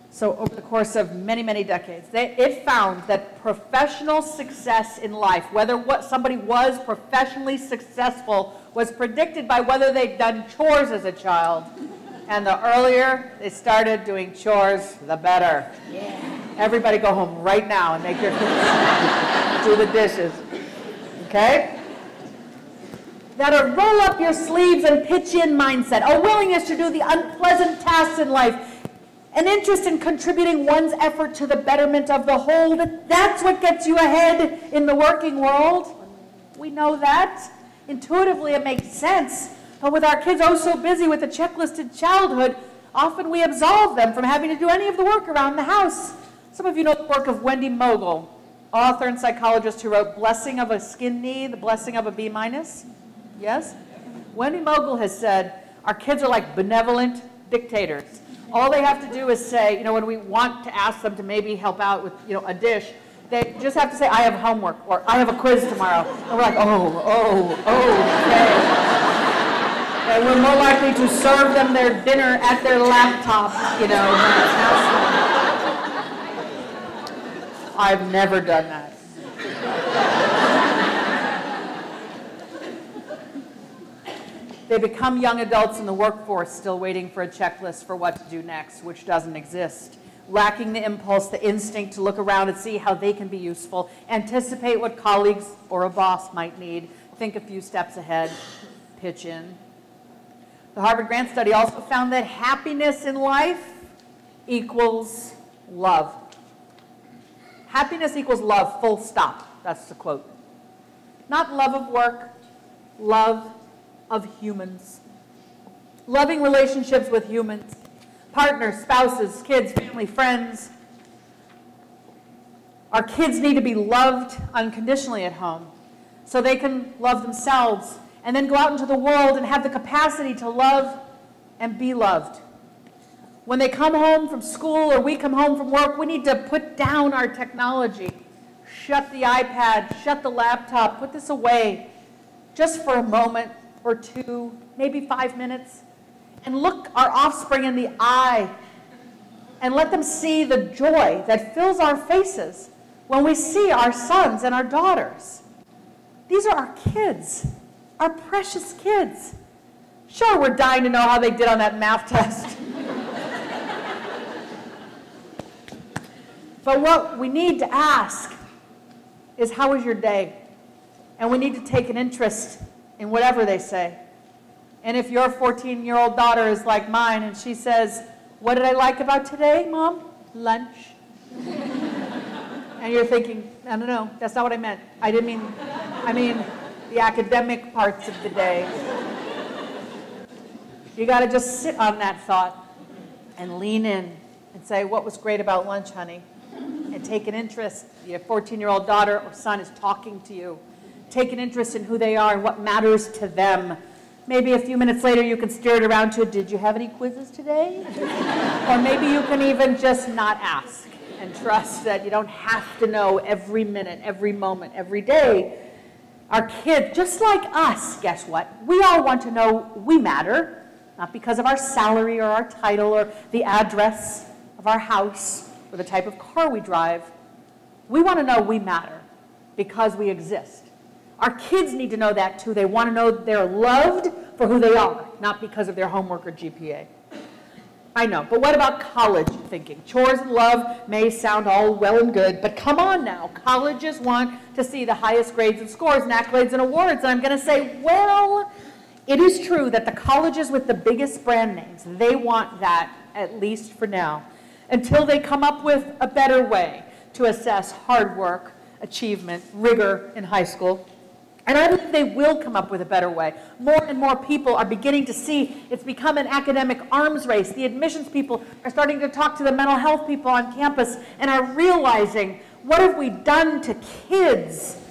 So over the course of many, many decades, it found that professional success in life, whether what somebody was professionally successful, was predicted by whether they'd done chores as a child. And the earlier they started doing chores, the better. Yeah. Everybody go home right now and make your do the dishes. Okay? That a roll up your sleeves and pitch in mindset, a willingness to do the unpleasant tasks in life, an interest in contributing one's effort to the betterment of the whole, that's what gets you ahead in the working world. We know that. Intuitively it makes sense. But with our kids oh so busy with a checklisted childhood, often we absolve them from having to do any of the work around the house. Some of you know the work of Wendy Mogul, author and psychologist who wrote Blessing of a Skin Knee, The Blessing of a B-. Yes? Wendy Mogul has said, our kids are like benevolent dictators. All they have to do is say, when we want to ask them to maybe help out with, a dish, they just have to say, I have homework, or I have a quiz tomorrow. And we're like, okay. And we're more likely to serve them their dinner at their laptop, I've never done that. They become young adults in the workforce still waiting for a checklist for what to do next, which doesn't exist. Lacking the impulse, the instinct to look around and see how they can be useful, anticipate what colleagues or a boss might need, think a few steps ahead, pitch in. The Harvard Grant Study also found that happiness in life equals love. Happiness equals love, full stop. That's the quote. Not love of work, love of humans. Loving relationships with humans. Partners, spouses, kids, family, friends. Our kids need to be loved unconditionally at home so they can love themselves and then go out into the world and have the capacity to love and be loved. When they come home from school or we come home from work, we need to put down our technology. Shut the iPad, shut the laptop, put this away just for a moment or two, maybe 5 minutes, and look our offspring in the eye and let them see the joy that fills our faces when we see our sons and our daughters. These are our kids, our precious kids. Sure, we're dying to know how they did on that math test. But what we need to ask is, how was your day? And we need to take an interest in whatever they say. And if your 14-year-old daughter is like mine and she says, what did I like about today, Mom? Lunch. And you're thinking, I don't know, that's not what I meant. I mean the academic parts of the day. You got to just sit on that thought and lean in and say, what was great about lunch, honey? And take an interest. Your 14-year-old daughter or son is talking to you. Take an interest in who they are and what matters to them. Maybe a few minutes later you can steer it around to, did you have any quizzes today? Or maybe you can even just not ask and trust that you don't have to know every minute, every moment, every day. Our kids, just like us, guess what? We all want to know we matter, not because of our salary or our title or the address of our house or the type of car we drive. We want to know we matter because we exist. Our kids need to know that too. They want to know they're loved for who they are, not because of their homework or GPA. I know, but what about college thinking? Chores and love may sound all well and good, but come on now. Colleges want to see the highest grades and scores and accolades and awards. And I'm going to say, well, it is true that the colleges with the biggest brand names, they want that, at least for now, until they come up with a better way to assess hard work, achievement, rigor in high school. And I believe they will come up with a better way. More and more people are beginning to see it's become an academic arms race. The admissions people are starting to talk to the mental health people on campus and are realizing, what have we done to kids?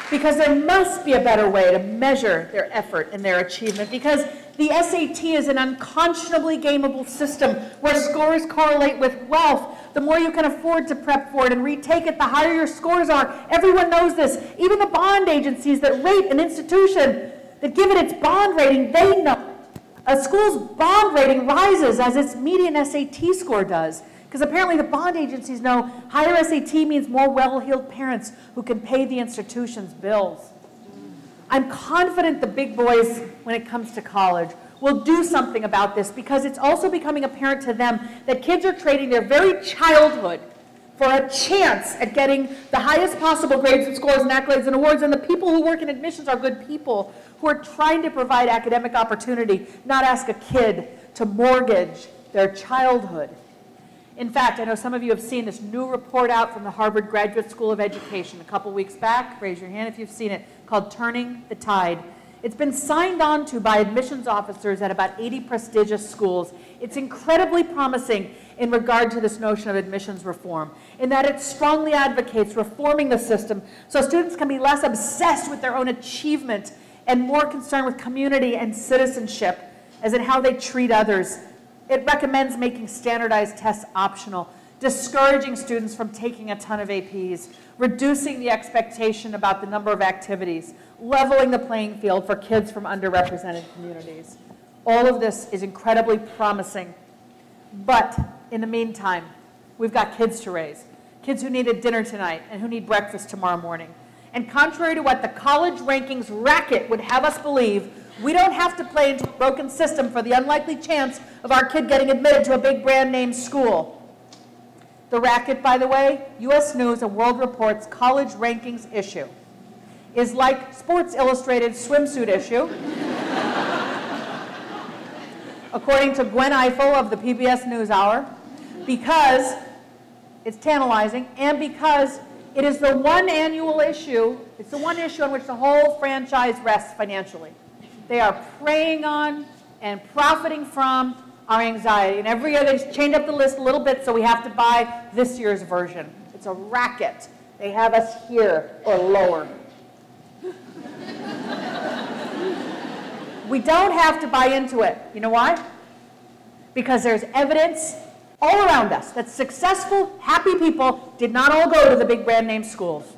Because there must be a better way to measure their effort and their achievement, because The SAT is an unconscionably gameable system where scores correlate with wealth. The more you can afford to prep for it and retake it, the higher your scores are. Everyone knows this. Even the bond agencies that rate an institution, that give it its bond rating, they know. A school's bond rating rises as its median SAT score does. Because apparently the bond agencies know higher SAT means more well-heeled parents who can pay the institution's bills. I'm confident the big boys, when it comes to college, will do something about this, because it's also becoming apparent to them that kids are trading their very childhood for a chance at getting the highest possible grades and scores and accolades and awards, and the people who work in admissions are good people who are trying to provide academic opportunity, not ask a kid to mortgage their childhood. In fact, I know some of you have seen this new report out from the Harvard Graduate School of Education a couple weeks back. Raise your hand if you've seen it, called Turning the Tide. It's been signed on to by admissions officers at about 80 prestigious schools. It's incredibly promising in regard to this notion of admissions reform, in that it strongly advocates reforming the system so students can be less obsessed with their own achievement and more concerned with community and citizenship, as in how they treat others. It recommends making standardized tests optional, discouraging students from taking a ton of APs, reducing the expectation about the number of activities, leveling the playing field for kids from underrepresented communities. All of this is incredibly promising. But in the meantime, we've got kids to raise. Kids who need a dinner tonight and who need breakfast tomorrow morning. And contrary to what the college rankings racket would have us believe, we don't have to play into a broken system for the unlikely chance of our kid getting admitted to a big brand name school. The racket, by the way, U.S. News and World Report's college rankings issue is like Sports Illustrated swimsuit issue, according to Gwen Ifill of the PBS NewsHour, because it's tantalizing and because it is the one annual issue, it's the one issue on which the whole franchise rests financially. They are preying on and profiting from our anxiety. And every year they just change up the list a little bit, so we have to buy this year's version. It's a racket. They have us here or lower. We don't have to buy into it. You know why? Because there's evidence all around us that successful, happy people did not all go to the big brand name schools.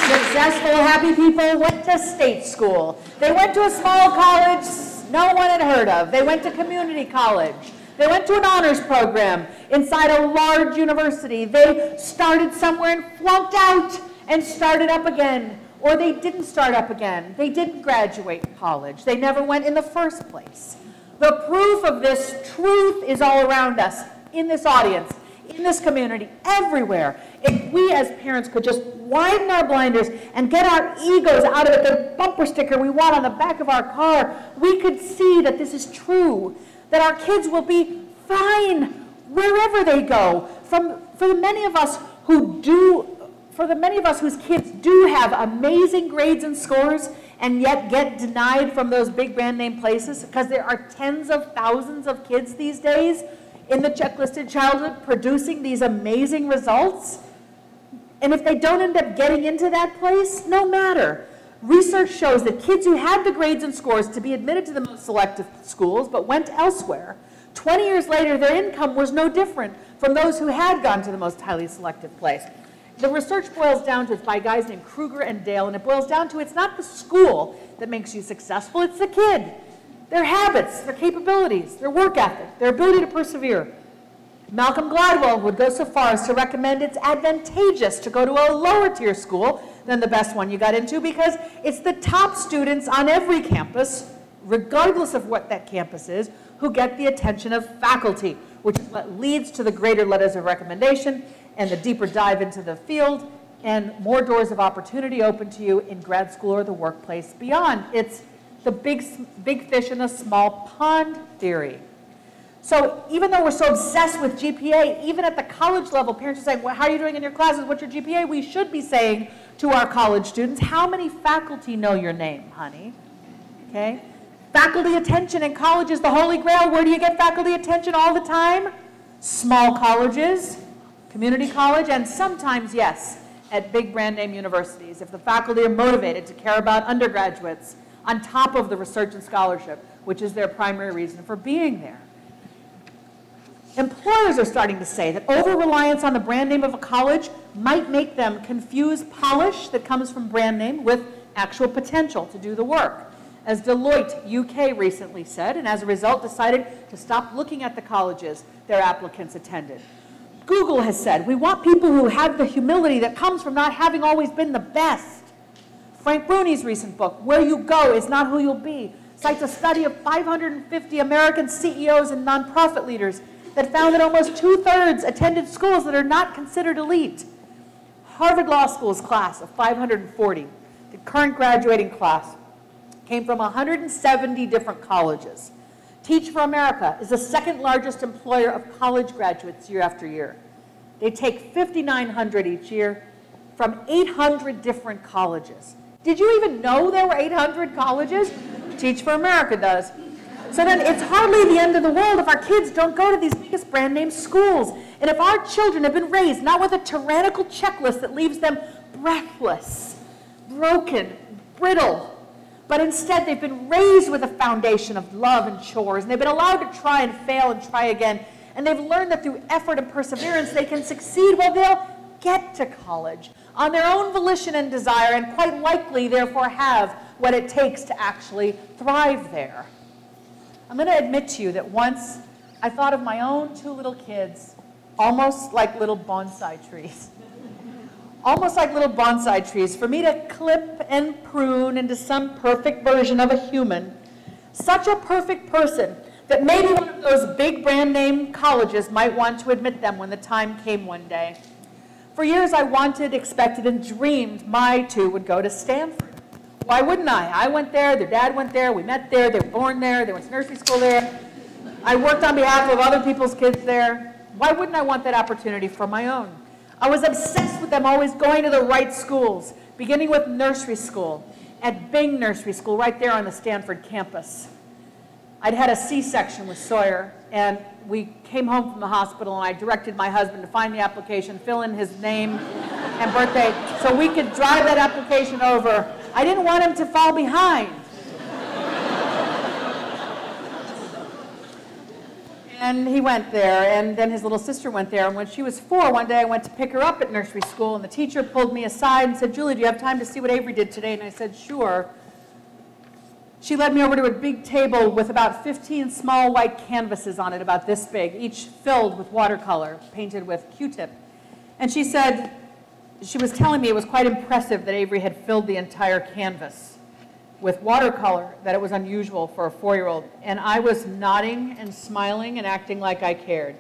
Successful, happy people went to state school. They went to a small college no one had heard of. They went to community college. They went to an honors program inside a large university. They started somewhere and flunked out and started up again. Or they didn't start up again. They didn't graduate college. They never went in the first place. The proof of this truth is all around us, in this audience, in this community, everywhere. If we as parents could just widen our blinders and get our egos out of it, the bumper sticker we want on the back of our car, we could see that this is true, that our kids will be fine wherever they go. For the many of us whose kids do have amazing grades and scores and yet get denied from those big brand name places, because there are tens of thousands of kids these days in the checklisted childhood producing these amazing results. And if they don't end up getting into that place, no matter. Research shows that kids who had the grades and scores to be admitted to the most selective schools but went elsewhere, 20 years later their income was no different from those who had gone to the most highly selective place. The research boils down to, it's by guys named Kruger and Dale, and it boils down to, it's not the school that makes you successful, it's the kid. Their habits, their capabilities, their work ethic, their ability to persevere. Malcolm Gladwell would go so far as to recommend it's advantageous to go to a lower tier school than the best one you got into, because it's the top students on every campus, regardless of what that campus is, who get the attention of faculty, which is what leads to the greater letters of recommendation and the deeper dive into the field and more doors of opportunity open to you in grad school or the workplace beyond. It's the big fish in a small pond theory. So even though we're so obsessed with GPA, even at the college level, parents are saying, well, how are you doing in your classes? What's your GPA? We should be saying to our college students, how many faculty know your name, honey? Okay? Faculty attention in college is the holy grail. Where do you get faculty attention all the time? Small colleges, community college, and sometimes, yes, at big brand name universities, if the faculty are motivated to care about undergraduates on top of the research and scholarship, which is their primary reason for being there. Employers are starting to say that over-reliance on the brand name of a college might make them confuse polish that comes from brand name with actual potential to do the work, as Deloitte UK recently said, and as a result decided to stop looking at the colleges their applicants attended. Google has said, we want people who have the humility that comes from not having always been the best. Frank Bruni's recent book, Where You Go Is Not Who You'll Be, cites a study of 550 American CEOs and nonprofit leaders that found that almost 2/3 attended schools that are not considered elite. Harvard Law School's class of 540, the current graduating class, came from 170 different colleges. Teach for America is the second largest employer of college graduates year after year. They take 5,900 each year from 800 different colleges. Did you even know there were 800 colleges? Teach for America does. So then it's hardly the end of the world if our kids don't go to these biggest brand name schools. And if our children have been raised not with a tyrannical checklist that leaves them breathless, broken, brittle, but instead they've been raised with a foundation of love and chores, and they've been allowed to try and fail and try again, and they've learned that through effort and perseverance they can succeed, well, they'll get to college on their own volition and desire, and quite likely therefore have what it takes to actually thrive there. I'm going to admit to you that once I thought of my own two little kids almost like little bonsai trees. Almost like little bonsai trees, for me to clip and prune into some perfect version of a human, such a perfect person that maybe one of those big brand name colleges might want to admit them when the time came one day. For years I wanted, expected, and dreamed my two would go to Stanford. Why wouldn't I? I went there, their dad went there, we met there, they were born there, they went to nursery school there. I worked on behalf of other people's kids there. Why wouldn't I want that opportunity for my own? I was obsessed with them always going to the right schools, beginning with nursery school, at Bing Nursery School, right there on the Stanford campus. I'd had a C-section with Sawyer, and we came home from the hospital, and I directed my husband to find the application, fill in his name and birthday, so we could drive that application over. I didn't want him to fall behind. And he went there, and then his little sister went there, and when she was 4, one day I went to pick her up at nursery school, and the teacher pulled me aside and said, Julie, do you have time to see what Avery did today? And I said, sure. She led me over to a big table with about 15 small white canvases on it, about this big, each filled with watercolor, painted with Q-tip. And she said, she was telling me it was quite impressive that Avery had filled the entire canvas with watercolor, that it was unusual for a 4-year-old. And I was nodding and smiling and acting like I cared.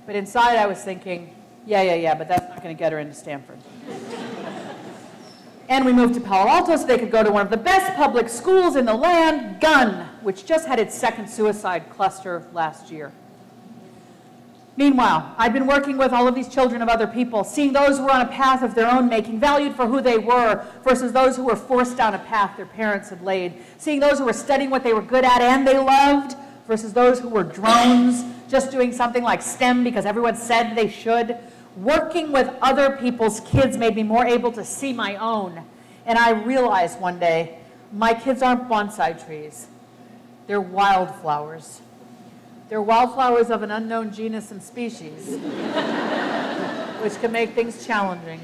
But inside I was thinking, yeah, but that's not going to get her into Stanford. And we moved to Palo Alto so they could go to one of the best public schools in the land, Gunn, which just had its second suicide cluster last year. Meanwhile, I'd been working with all of these children of other people, seeing those who were on a path of their own making, valued for who they were, versus those who were forced down a path their parents had laid, seeing those who were studying what they were good at and they loved, versus those who were drones, just doing something like STEM because everyone said they should. Working with other people's kids made me more able to see my own. And I realized one day, my kids aren't bonsai trees. They're wildflowers. They're wildflowers of an unknown genus and species, which can make things challenging.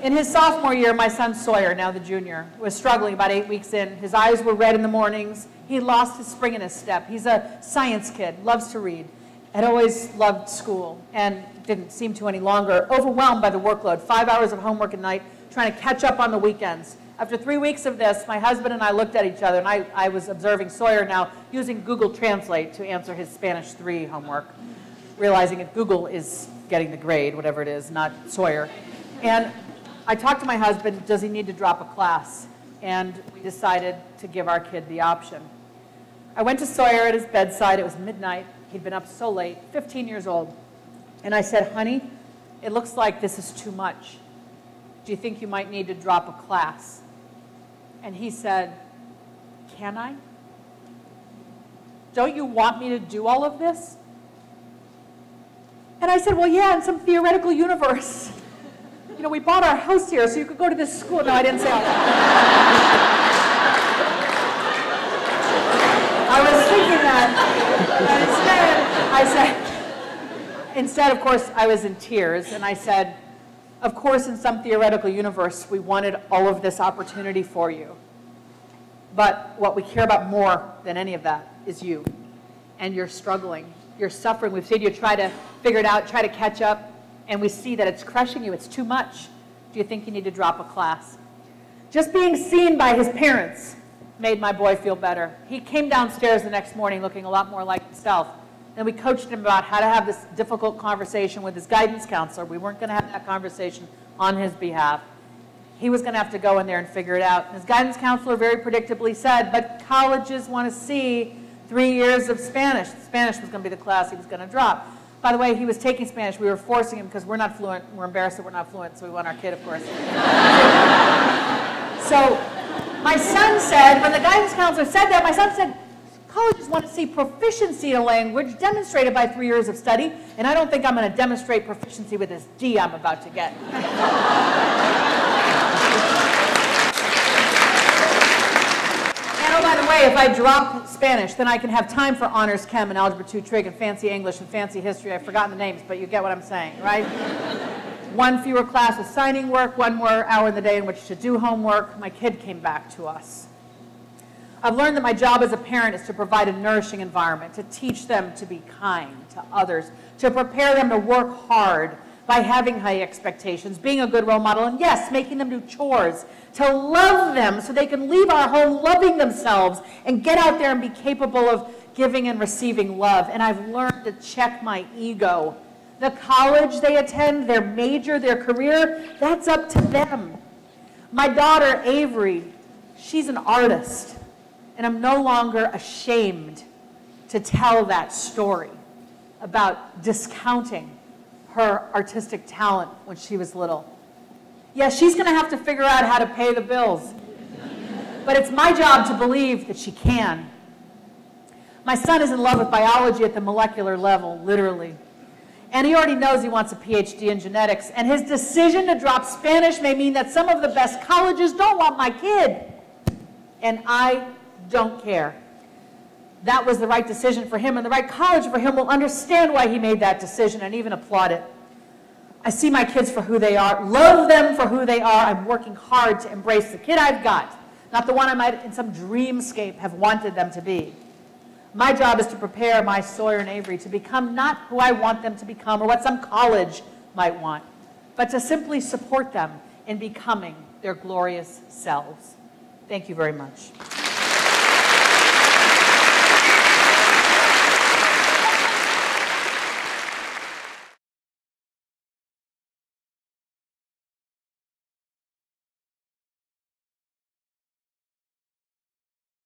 In his sophomore year, my son Sawyer, now the junior, was struggling about 8 weeks in. His eyes were red in the mornings. He lost his spring in his step. He's a science kid, loves to read, had always loved school, and didn't seem to any longer, overwhelmed by the workload, 5 hours of homework a night, trying to catch up on the weekends. After 3 weeks of this, my husband and I looked at each other, and I was observing Sawyer now using Google Translate to answer his Spanish 3 homework, realizing that Google is getting the grade, whatever it is, not Sawyer. And I talked to my husband, does he need to drop a class? And we decided to give our kid the option. I went to Sawyer at his bedside. It was midnight. He'd been up so late, 15 years old. And I said, honey, it looks like this is too much. Do you think you might need to drop a class? And he said, can I? Don't you want me to do all of this? And I said, well, yeah, in some theoretical universe. You know, we bought our house here, so you could go to this school. No, I didn't say all that. I was thinking that. Instead, of course, I was in tears, and I said, of course, in some theoretical universe, we wanted all of this opportunity for you. But what we care about more than any of that is you. And you're struggling. You're suffering. We've seen you try to figure it out, try to catch up, and we see that it's crushing you. It's too much. Do you think you need to drop a class? Just being seen by his parents made my boy feel better. He came downstairs the next morning looking a lot more like himself. And we coached him about how to have this difficult conversation with his guidance counselor. We weren't going to have that conversation on his behalf. He was going to have to go in there and figure it out. And his guidance counselor very predictably said, but colleges want to see 3 years of Spanish. Spanish was going to be the class he was going to drop. By the way, he was taking Spanish. We were forcing him because we're not fluent. We're embarrassed that we're not fluent, so we want our kid, of course. So my son said, when the guidance counselor said that, my son said, colleges want to see proficiency in a language demonstrated by 3 years of study, and I don't think I'm going to demonstrate proficiency with this D I'm about to get. And oh, by the way, if I drop Spanish, then I can have time for honors chem and algebra 2 trig and fancy English and fancy history. I've forgotten the names, but you get what I'm saying, right? One fewer class with signing work, one more hour in the day in which to do homework. My kid came back to us. I've learned that my job as a parent is to provide a nourishing environment, to teach them to be kind to others, to prepare them to work hard by having high expectations, being a good role model, and yes, making them do chores, to love them so they can leave our home loving themselves and get out there and be capable of giving and receiving love. And I've learned to check my ego. The college they attend, their major, their career, that's up to them. My daughter, Avery, she's an artist. And I'm no longer ashamed to tell that story about discounting her artistic talent when she was little. Yeah, she's going to have to figure out how to pay the bills. But it's my job to believe that she can. My son is in love with biology at the molecular level, literally. And he already knows he wants a PhD in genetics. And his decision to drop Spanish may mean that some of the best colleges don't want my kid. And I don't care. That was the right decision for him, and the right college for him will understand why he made that decision and even applaud it. I see my kids for who they are, love them for who they are. I'm working hard to embrace the kid I've got, not the one I might in some dreamscape have wanted them to be. My job is to prepare my Sawyer and Avery to become not who I want them to become or what some college might want, but to simply support them in becoming their glorious selves. Thank you very much.